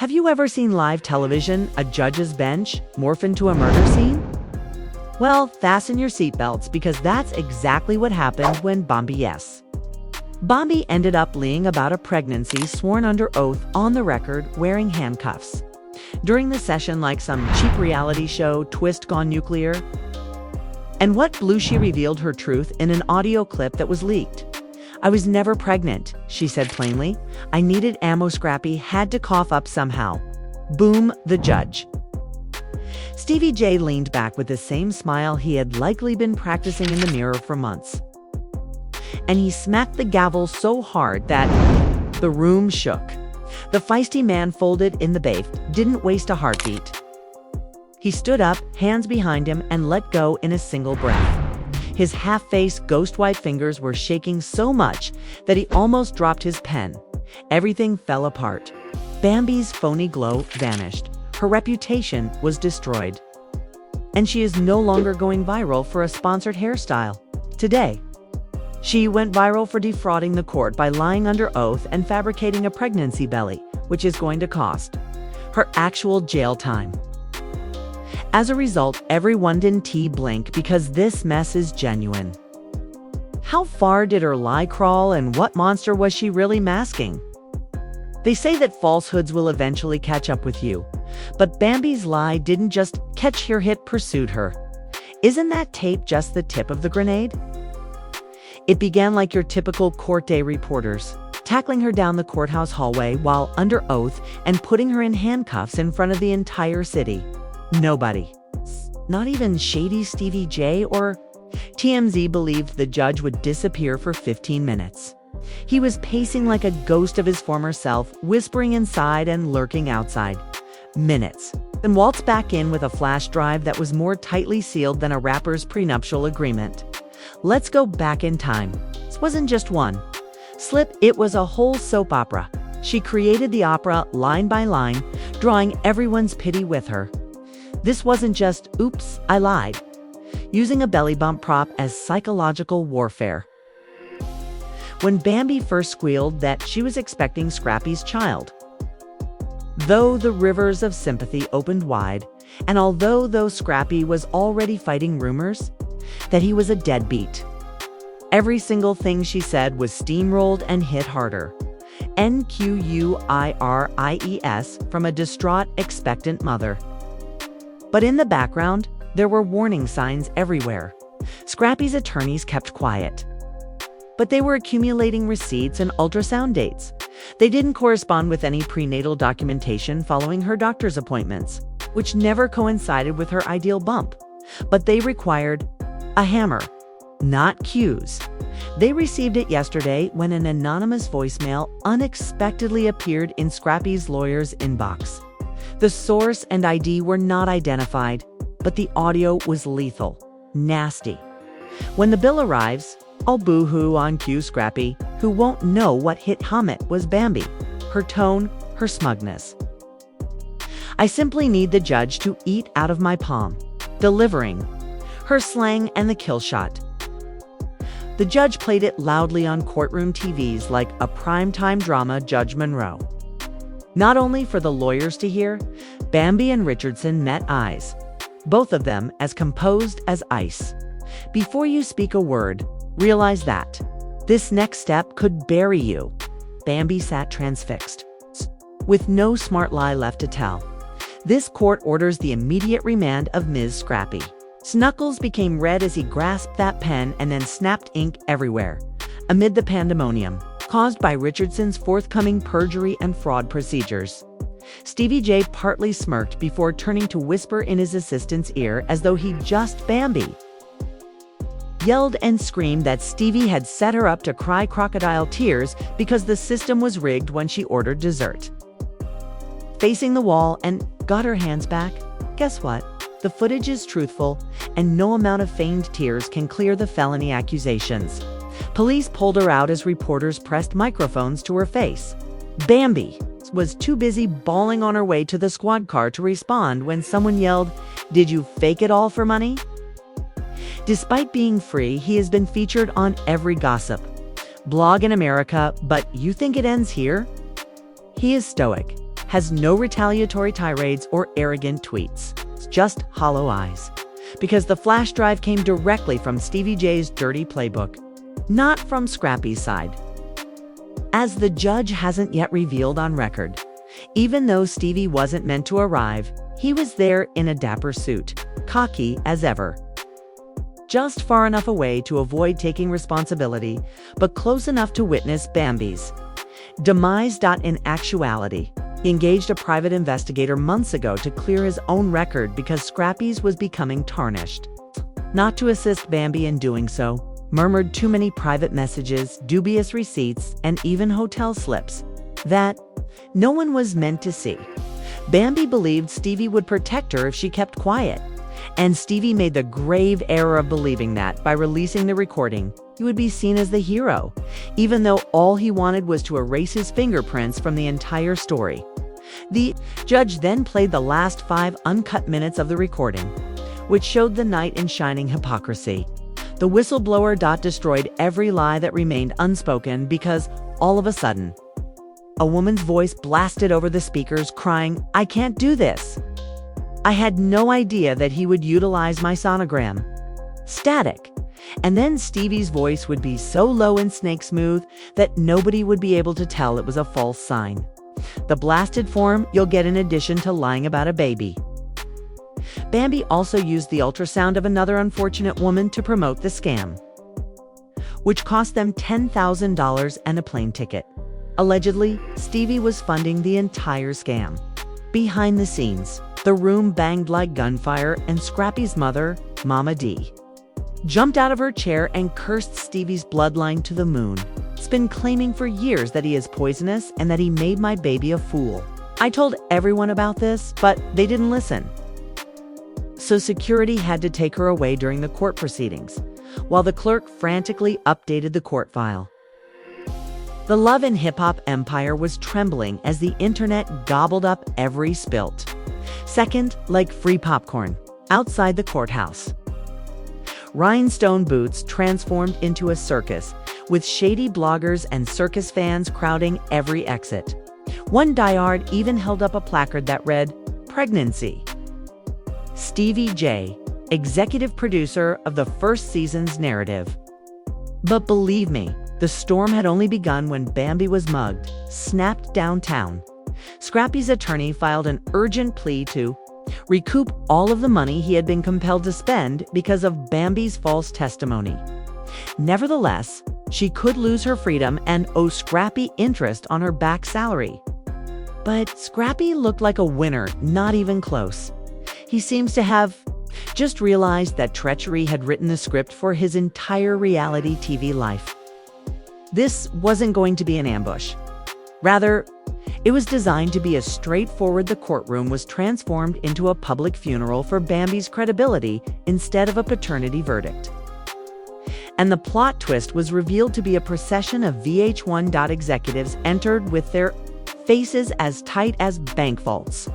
Have you ever seen live television, a judge's bench, morph into a murder scene? Well, fasten your seatbelts because that's exactly what happened when Bambi ended up lying about a pregnancy sworn under oath on the record wearing handcuffs. During the session like some cheap reality show twist gone nuclear. And what blew, she revealed her truth in an audio clip that was leaked. "I was never pregnant," she said plainly. "I needed ammo. Scrappy had to cough up somehow." Boom, the judge. Stevie J leaned back with the same smile he had likely been practicing in the mirror for months. And he smacked the gavel so hard that the room shook. The feisty man folded in the bath, didn't waste a heartbeat. He stood up, hands behind him, and let go in a single breath. His half-faced, ghost-white fingers were shaking so much that he almost dropped his pen. Everything fell apart. Bambi's phony glow vanished. Her reputation was destroyed. And she is no longer going viral for a sponsored hairstyle. Today, she went viral for defrauding the court by lying under oath and fabricating a pregnancy belly, which is going to cost her actual jail time. As a result, everyone didn't blink because this mess is genuine. How far did her lie crawl, and what monster was she really masking? They say that falsehoods will eventually catch up with you, but Bambi's lie didn't just catch her, it pursued her. Isn't that tape just the tip of the grenade? It began like your typical court day reporters, tackling her down the courthouse hallway while under oath and putting her in handcuffs in front of the entire city. Nobody, not even shady Stevie J or TMZ, believed the judge would disappear for 15 minutes. He was pacing like a ghost of his former self, whispering inside and lurking outside. Minutes, then waltzed back in with a flash drive that was more tightly sealed than a rapper's prenuptial agreement. Let's go back in time. This wasn't just one slip, it was a whole soap opera. She created the opera line by line, drawing everyone's pity with her. This wasn't just, "Oops, I lied," using a belly bump prop as psychological warfare. When Bambi first squealed that she was expecting Scrappy's child, though the rivers of sympathy opened wide, and although Scrappy was already fighting rumors that he was a deadbeat, every single thing she said was steamrolled and hit harder. NQUIRIES from a distraught, expectant mother. But in the background, there were warning signs everywhere. Scrappy's attorneys kept quiet. But they were accumulating receipts and ultrasound dates. They didn't correspond with any prenatal documentation following her doctor's appointments, which never coincided with her ideal bump. But they required a hammer, not cues. They received it yesterday when an anonymous voicemail unexpectedly appeared in Scrappy's lawyer's inbox. The source and ID were not identified, but the audio was lethal, nasty. When the bill arrives, I'll boo-hoo on cue Scrappy, who won't know what hit hum it was Bambi, her tone, her smugness. "I simply need the judge to eat out of my palm," delivering her slang and the kill shot. The judge played it loudly on courtroom TVs like a primetime drama, Judge Monroe. Not only for the lawyers to hear, Bambi and Richardson met eyes, both of them as composed as ice. "Before you speak a word, realize that this next step could bury you." Bambi sat transfixed, with no smart lie left to tell. This court orders the immediate remand of Ms. Scrappy. Knuckles became red as he grasped that pen and then snapped ink everywhere, amid the pandemonium caused by Richardson's forthcoming perjury and fraud procedures. Stevie J partly smirked before turning to whisper in his assistant's ear as though he just Bambi yelled and screamed that Stevie had set her up to cry crocodile tears because the system was rigged when she ordered dessert. Facing the wall and got her hands back, guess what? The footage is truthful, and no amount of feigned tears can clear the felony accusations. Police pulled her out as reporters pressed microphones to her face. Bambi was too busy bawling on her way to the squad car to respond when someone yelled, "Did you fake it all for money?" Despite being free, he has been featured on every gossip blog in America, but you think it ends here? He is stoic, has no retaliatory tirades or arrogant tweets. It's just hollow eyes. Because the flash drive came directly from Stevie J's dirty playbook, not from Scrappy's side. As the judge hasn't yet revealed on record, even though Stevie wasn't meant to arrive, he was there in a dapper suit, cocky as ever. Just far enough away to avoid taking responsibility, but close enough to witness Bambi's demise. In actuality, he engaged a private investigator months ago to clear his own record because Scrappy's was becoming tarnished. Not to assist Bambi in doing so, murmured too many private messages, dubious receipts, and even hotel slips that no one was meant to see. Bambi believed Stevie would protect her if she kept quiet, and Stevie made the grave error of believing that by releasing the recording, he would be seen as the hero, even though all he wanted was to erase his fingerprints from the entire story. The judge then played the last 5 uncut minutes of the recording, which showed the knight in shining hypocrisy. The whistleblower destroyed every lie that remained unspoken because, all of a sudden, a woman's voice blasted over the speakers crying, "I can't do this. I had no idea that he would utilize my sonogram." Static. And then Stevie's voice would be so low and snake smooth that nobody would be able to tell it was a false sign. The blasted form you'll get in addition to lying about a baby. Bambi also used the ultrasound of another unfortunate woman to promote the scam, which cost them $10,000 and a plane ticket. Allegedly, Stevie was funding the entire scam. Behind the scenes, the room banged like gunfire, and Scrappy's mother, Mama D, jumped out of her chair and cursed Stevie's bloodline to the moon. It's been claiming for years that he is poisonous and that he made my baby a fool. I told everyone about this, but they didn't listen. So security had to take her away during the court proceedings, while the clerk frantically updated the court file. The love and hip-hop empire was trembling as the internet gobbled up every spilt second like free popcorn outside the courthouse. Rhinestone boots transformed into a circus, with shady bloggers and circus fans crowding every exit. One diehard even held up a placard that read, "Pregnancy." Stevie J, executive producer of the first season's narrative. But believe me, the storm had only begun when Bambi was mugged, snapped downtown. Scrappy's attorney filed an urgent plea to recoup all of the money he had been compelled to spend because of Bambi's false testimony. Nevertheless, she could lose her freedom and owe Scrappy interest on her back salary. But Scrappy looked like a winner, not even close. He seems to have just realized that treachery had written the script for his entire reality TV life. This wasn't going to be an ambush. Rather, it was designed to be as straightforward. The courtroom was transformed into a public funeral for Bambi's credibility instead of a paternity verdict. And the plot twist was revealed to be a procession of VH1 executives entered with their faces as tight as bank vaults.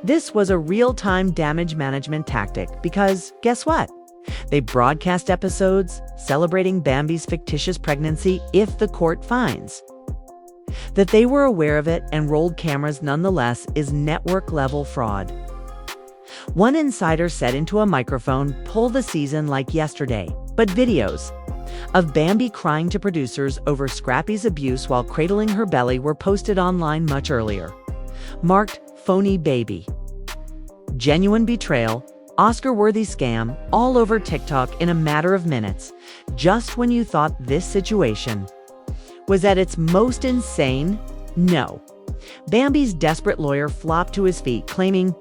This was a real-time damage management tactic because, guess what? They broadcast episodes celebrating Bambi's fictitious pregnancy if the court finds that they were aware of it and rolled cameras nonetheless is network-level fraud. One insider said into a microphone, "Pull the season like yesterday," but videos of Bambi crying to producers over Scrappy's abuse while cradling her belly were posted online much earlier. Marked "phony baby," "genuine betrayal," "Oscar-worthy scam" all over TikTok in a matter of minutes, just when you thought this situation was at its most insane. No. Bambi's desperate lawyer flopped to his feet, claiming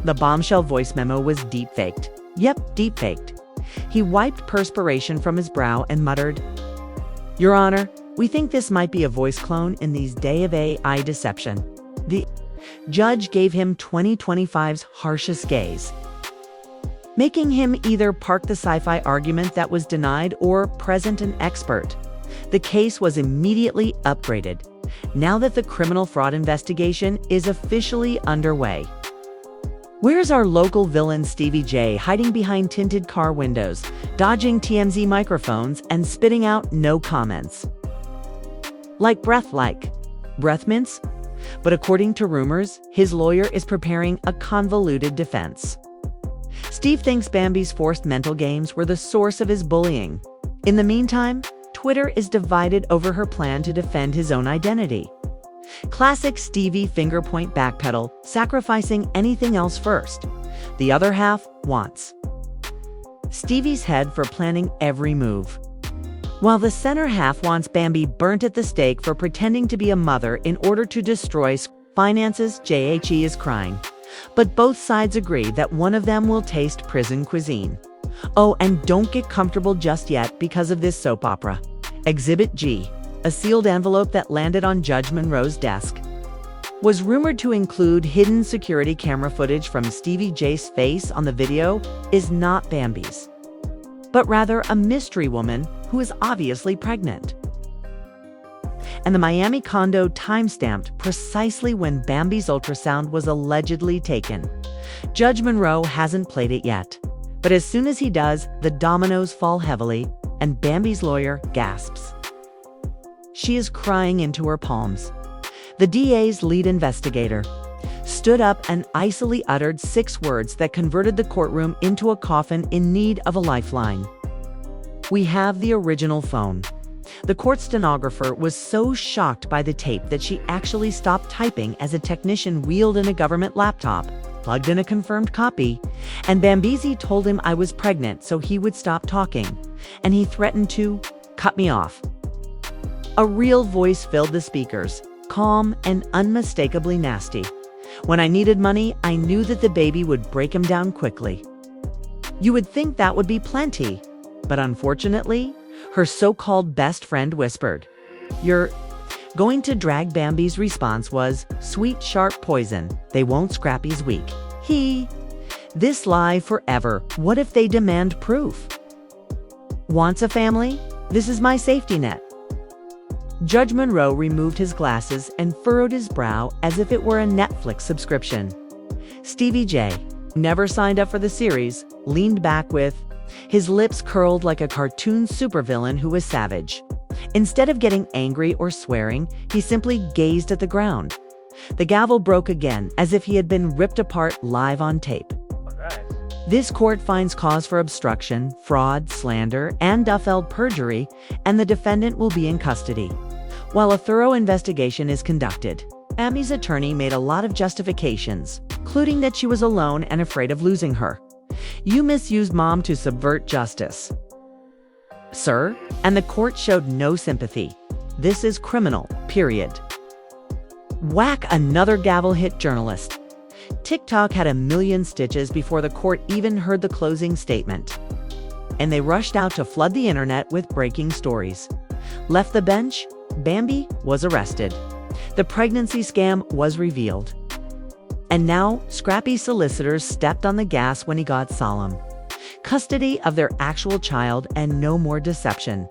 the bombshell voice memo was deep-faked. Yep, deep-faked. He wiped perspiration from his brow and muttered, "Your Honor, we think this might be a voice clone in these days of AI deception." The judge gave him 2025's harshest gaze, making him either park the sci-fi argument that was denied or present an expert. The case was immediately upgraded, now that the criminal fraud investigation is officially underway. Where's our local villain Stevie J, hiding behind tinted car windows, dodging TMZ microphones, and spitting out no comments? Like breath mints? But according to rumors, his lawyer is preparing a convoluted defense. Steve thinks Bambi's forced mental games were the source of his bullying. In the meantime, Twitter is divided over her plan to defend his own identity. Classic Stevie finger-point backpedal, sacrificing anything else first. The other half wants Stevie's head for planning every move, while the center half wants Bambi burnt at the stake for pretending to be a mother in order to destroy finances. JHE is crying. But both sides agree that one of them will taste prison cuisine. Oh, and don't get comfortable just yet because of this soap opera. Exhibit G, a sealed envelope that landed on Judge Monroe's desk, was rumored to include hidden security camera footage from Stevie J's face on the video is not Bambi's, but rather a mystery woman who is obviously pregnant. And the Miami condo timestamped precisely when Bambi's ultrasound was allegedly taken. Judge Monroe hasn't played it yet, but as soon as he does, the dominoes fall heavily and Bambi's lawyer gasps. She is crying into her palms. The DA's lead investigator stood up and icily uttered 6 words that converted the courtroom into a coffin in need of a lifeline. We have the original phone. The court stenographer was so shocked by the tape that she actually stopped typing as a technician wheeled in a government laptop, plugged in a confirmed copy, and Bambizi told him I was pregnant so he would stop talking, and he threatened to cut me off. A real voice filled the speakers, calm and unmistakably nasty. When I needed money, I knew that the baby would break him down quickly. You would think that would be plenty, but unfortunately, her so-called best friend whispered, "You're going to drag." Bambi's response was, "Sweet, sharp poison. They won't. Scrappy's weak. This lie forever. What if they demand proof? Wants a family? This is my safety net." Judge Monroe removed his glasses and furrowed his brow as if it were a Netflix subscription. Stevie J, who never signed up for the series, leaned back with his lips curled like a cartoon supervillain who was savage. Instead of getting angry or swearing, he simply gazed at the ground. The gavel broke again, as if he had been ripped apart live on tape. This court finds cause for obstruction, fraud, slander, and upheld perjury, and the defendant will be in custody, while a thorough investigation is conducted. Bambi's attorney made a lot of justifications, including that she was alone and afraid of losing her. "You misused Mom to subvert justice, sir," and the court showed no sympathy. "This is criminal, period." Whack, another gavel hit journalist. TikTok had a million stitches before the court even heard the closing statement, and they rushed out to flood the internet with breaking stories. Left the bench, Bambi was arrested. The pregnancy scam was revealed. And now, Scrappy's solicitors stepped on the gas when he got solemn. Custody of their actual child and no more deception.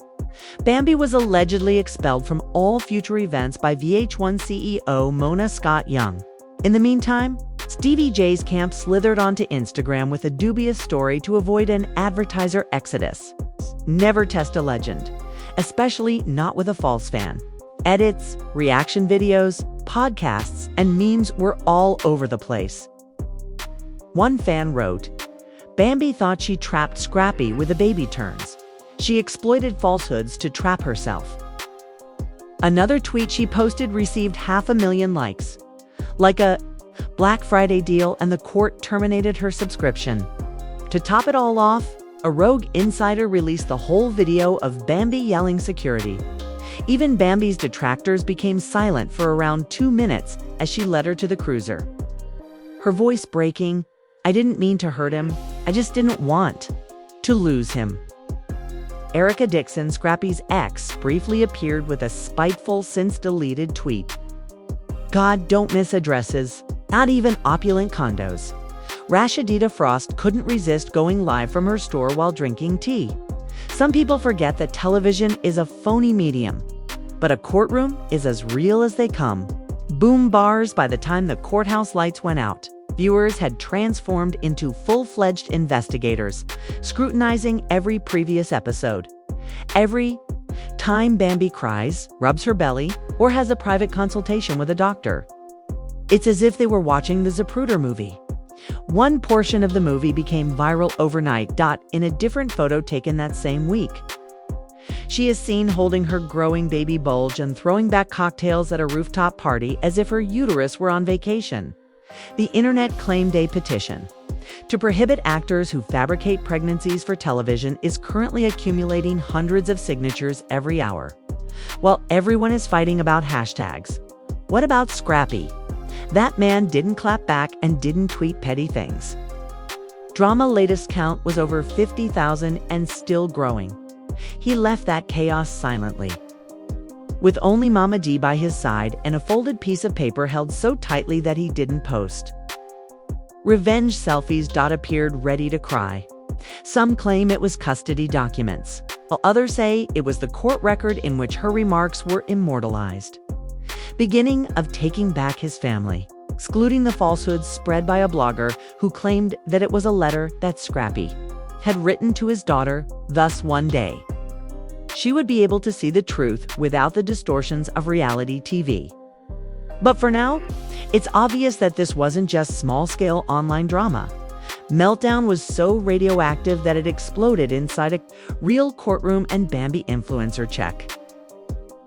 Bambi was allegedly expelled from all future events by VH1 CEO Mona Scott Young. In the meantime, Stevie J's camp slithered onto Instagram with a dubious story to avoid an advertiser exodus. Never test a legend, especially not with a false fan. Edits, reaction videos, podcasts, and memes were all over the place. One fan wrote, "Bambi thought she trapped Scrappy with the baby turns. She exploited falsehoods to trap herself." Another tweet she posted received 500,000 likes. Like a Black Friday deal, and the court terminated her subscription. To top it all off, a rogue insider released the whole video of Bambi yelling security. Even Bambi's detractors became silent for around 2 minutes as she led her to the cruiser. Her voice breaking, "I didn't mean to hurt him. I just didn't want to lose him." Erica Dixon, Scrappy's ex, briefly appeared with a spiteful, since-deleted tweet. "God, don't miss addresses. Not even opulent condos." Rashidita Frost couldn't resist going live from her store while drinking tea. Some people forget that television is a phony medium, but a courtroom is as real as they come. Boom bars. By the time the courthouse lights went out, viewers had transformed into full-fledged investigators, scrutinizing every previous episode. Every time Bambi cries, rubs her belly, or has a private consultation with a doctor, It's as if they were watching the Zapruder movie. One portion of the movie became viral overnight. In a different photo taken that same week, she is seen holding her growing baby bulge and throwing back cocktails at a rooftop party as if her uterus were on vacation. The internet claimed a petition to prohibit actors who fabricate pregnancies for television is currently accumulating hundreds of signatures every hour. While everyone is fighting about hashtags, what about Scrappy? That man didn't clap back and didn't tweet petty things. Drama latest count was over 50,000 and still growing. He left that chaos silently, with only Mama D by his side and a folded piece of paper held so tightly that he didn't post. Revenge selfies. Appeared ready to cry. Some claim it was custody documents, while others say it was the court record in which her remarks were immortalized. Beginning of taking back his family, excluding the falsehoods spread by a blogger who claimed that it was a letter that Scrappy had written to his daughter, thus one day she would be able to see the truth without the distortions of reality TV. But for now, it's obvious that this wasn't just small-scale online drama. Meltdown was so radioactive that it exploded inside a real courtroom, and Bambi influencer check,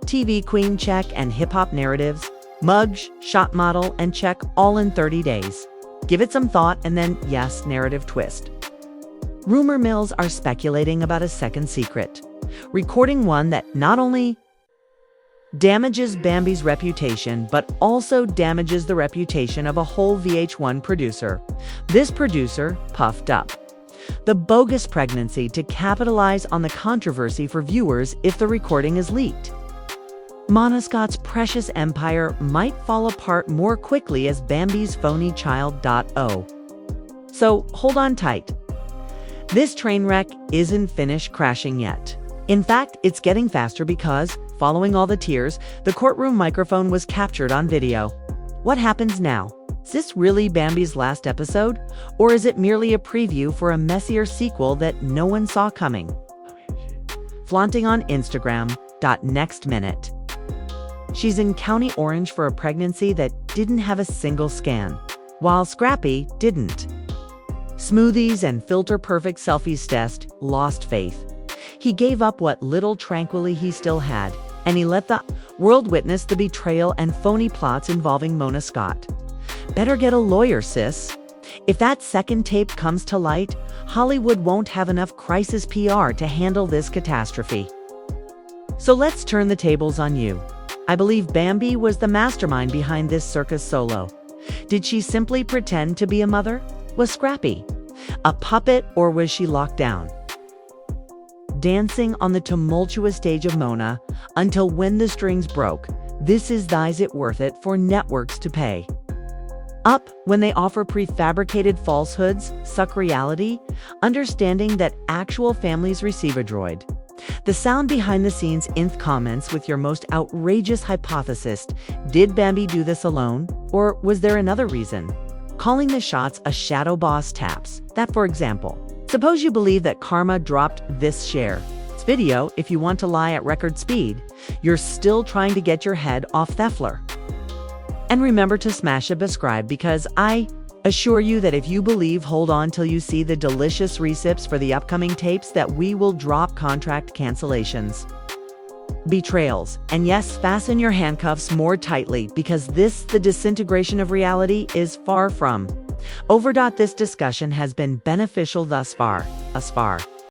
TV queen check, and hip-hop narratives, mugs, shot model, and check, all in 30 days. Give it some thought and then, yes, narrative twist. Rumor mills are speculating about a second secret, recording one that not only damages Bambi's reputation, but also damages the reputation of a whole VH1 producer. This producer puffed up the bogus pregnancy to capitalize on the controversy for viewers if the recording is leaked. Monoscott's precious empire might fall apart more quickly as Bambi's phony child. So hold on tight. This train wreck isn't finished crashing yet. In fact, it's getting faster because, following all the tears, the courtroom microphone was captured on video. What happens now? Is this really Bambi's last episode? Or is it merely a preview for a messier sequel that no one saw coming? Flaunting on Instagram. Next minute. She's in County Orange for a pregnancy that didn't have a single scan, while Scrappy didn't. Smoothies and filter-perfect selfies test lost faith. He gave up what little tranquility he still had, and he let the world witness the betrayal and phony plots involving Mona Scott. Better get a lawyer, sis. If that second tape comes to light, Hollywood won't have enough crisis PR to handle this catastrophe. So let's turn the tables on you. I believe Bambi was the mastermind behind this circus solo. Did she simply pretend to be a mother? Was Scrappy a puppet, or was she locked down, dancing on the tumultuous stage of Mona until when the strings broke? This is it worth it for networks to pay up when they offer prefabricated falsehoods, suck reality, understanding that actual families receive a droid. The sound behind the scenes inth comments with your most outrageous hypothesis. Did Bambi do this alone, or was there another reason? Calling the shots a shadow boss taps that, for example, suppose you believe that Karma dropped this share. It's video if you want to lie at record speed. You're still trying to get your head off Theffler. And remember to smash a subscribe, because I assure you that if you believe, hold on till you see the delicious recips for the upcoming tapes that we will drop. Contract cancellations, betrayals, and yes, fasten your handcuffs more tightly, because the disintegration of reality is far from over. This discussion has been beneficial thus far.